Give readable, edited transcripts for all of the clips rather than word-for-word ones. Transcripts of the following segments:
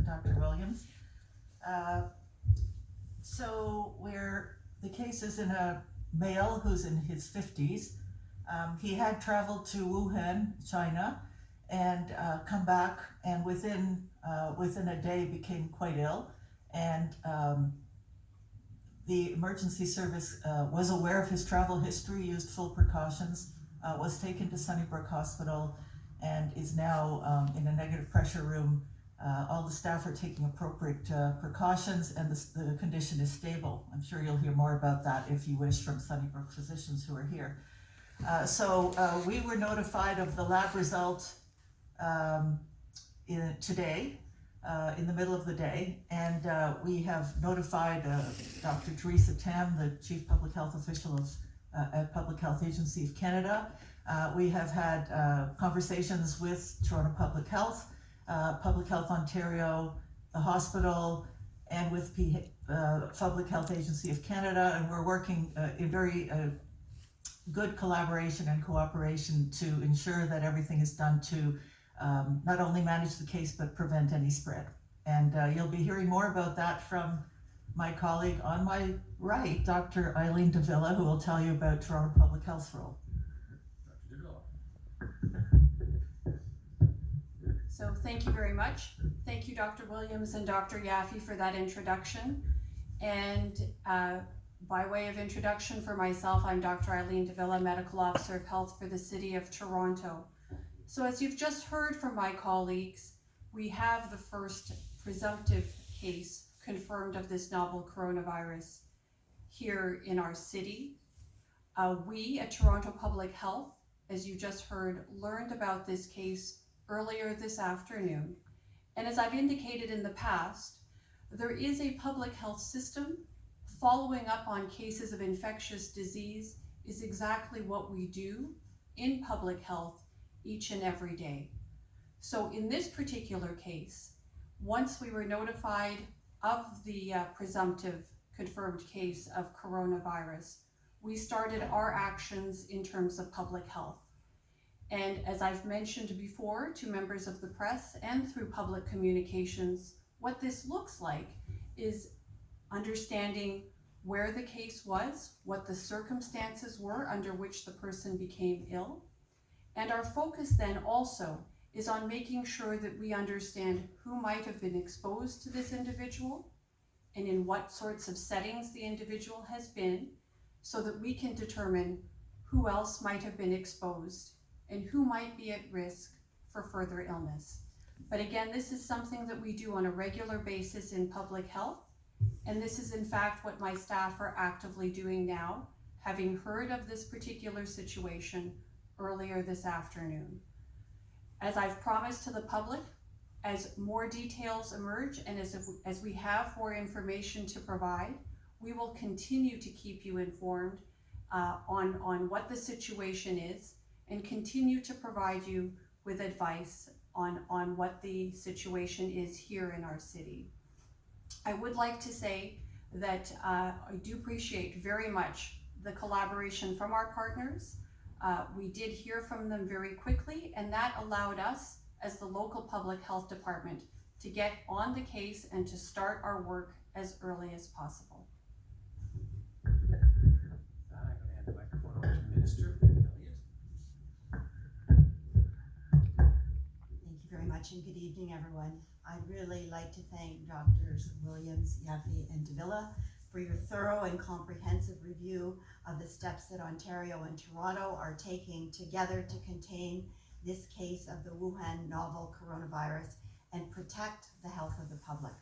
Dr. Williams. Uh, the case is in a male who's in his 50s. He had traveled to Wuhan, China, and come back, and within a day became quite ill. And the emergency service was aware of his travel history, used full precautions, was taken to Sunnybrook Hospital, and is now in a negative pressure room. All the staff are taking appropriate precautions, and the condition is stable. I'm sure you'll hear more about that if you wish from Sunnybrook physicians who are here. We were notified of the lab result today, in the middle of the day, and we have notified Dr. Teresa Tam, the Chief Public Health Official of at Public Health Agency of Canada. We have had conversations with Toronto Public Health, Public Health Ontario, the hospital, and with Public Health Agency of Canada, and we're working in very good collaboration and cooperation to ensure that everything is done to not only manage the case but prevent any spread. And you'll be hearing more about that from my colleague on my right, Dr. Eileen Davila, who will tell you about Toronto Public Health's role. Dr. Davila. So thank you very much. Thank you, Dr. Williams and Dr. Yaffe, for that introduction. And by way of introduction for myself, I'm Dr. Eileen Davila, Medical Officer of Health for the City of Toronto. So as you've just heard from my colleagues, we have the first presumptive case confirmed of this novel coronavirus here in our city. We at Toronto Public Health, as you just heard, learned about this case earlier this afternoon. And as I've indicated in the past, there is a public health system. Following up on cases of infectious disease is exactly what we do in public health each and every day. So in this particular case, once we were notified of the presumptive confirmed case of coronavirus, we started our actions in terms of public health. And as I've mentioned before to members of the press and through public communications, what this looks like is understanding where the case was, what the circumstances were under which the person became ill. And our focus then also is on making sure that we understand who might have been exposed to this individual and in what sorts of settings the individual has been, so that we can determine who else might have been exposed and who might be at risk for further illness. But again, this is something that we do on a regular basis in public health, and this is in fact what my staff are actively doing now, having heard of this particular situation earlier this afternoon. As I've promised to the public, as more details emerge and as we have more information to provide, we will continue to keep you informed on what the situation is and continue to provide you with advice on what the situation is here in our city. I would like to say that I do appreciate very much the collaboration from our partners. We did hear from them very quickly, and that allowed us as the local public health department to get on the case and to start our work as early as possible. I'm going to hand the microphone over to Minister Elliott. Thank you very much, and good evening, everyone. I'd really like to thank Drs. Williams, Yaffe, and Davila for your thorough and comprehensive review of the steps that Ontario and Toronto are taking together to contain this case of the Wuhan novel coronavirus and protect the health of the public.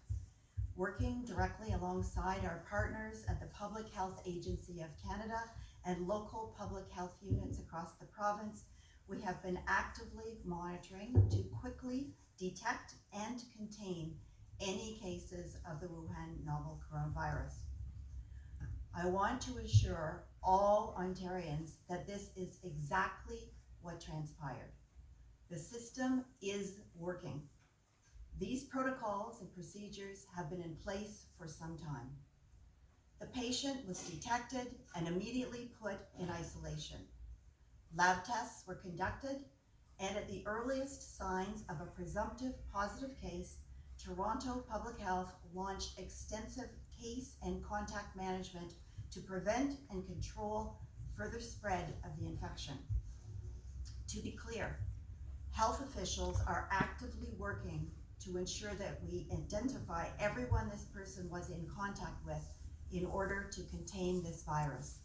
Working directly alongside our partners at the Public Health Agency of Canada and local public health units across the province, we have been actively monitoring to quickly detect and contain any cases of the Wuhan novel coronavirus. I want to assure all Ontarians that this is exactly what transpired. The system is working. These protocols and procedures have been in place for some time. The patient was detected and immediately put in isolation. Lab tests were conducted, and at the earliest signs of a presumptive positive case, Toronto Public Health launched extensive case and contact management to prevent and control further spread of the infection. To be clear, health officials are actively working to ensure that we identify everyone this person was in contact with in order to contain this virus.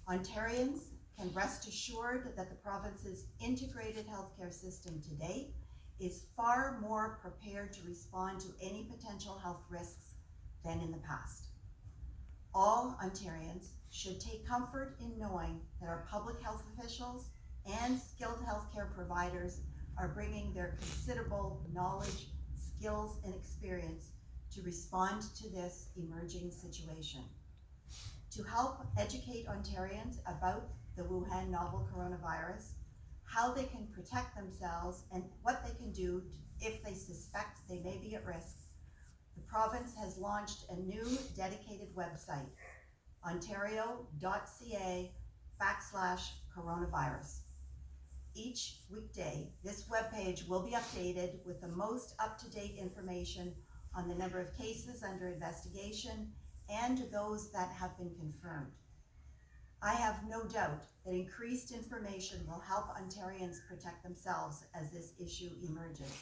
Ontarians can rest assured that the province's integrated healthcare system today is far more prepared to respond to any potential health risks than in the past. All Ontarians should take comfort in knowing that our public health officials and skilled healthcare providers are bringing their considerable knowledge, skills, and experience to respond to this emerging situation. To help educate Ontarians about the Wuhan novel coronavirus, how they can protect themselves, and what they can do if they suspect they may be at risk, the province has launched a new dedicated website, ontario.ca/coronavirus. Each weekday, this webpage will be updated with the most up-to-date information on the number of cases under investigation and those that have been confirmed. I have no doubt that increased information will help Ontarians protect themselves as this issue emerges.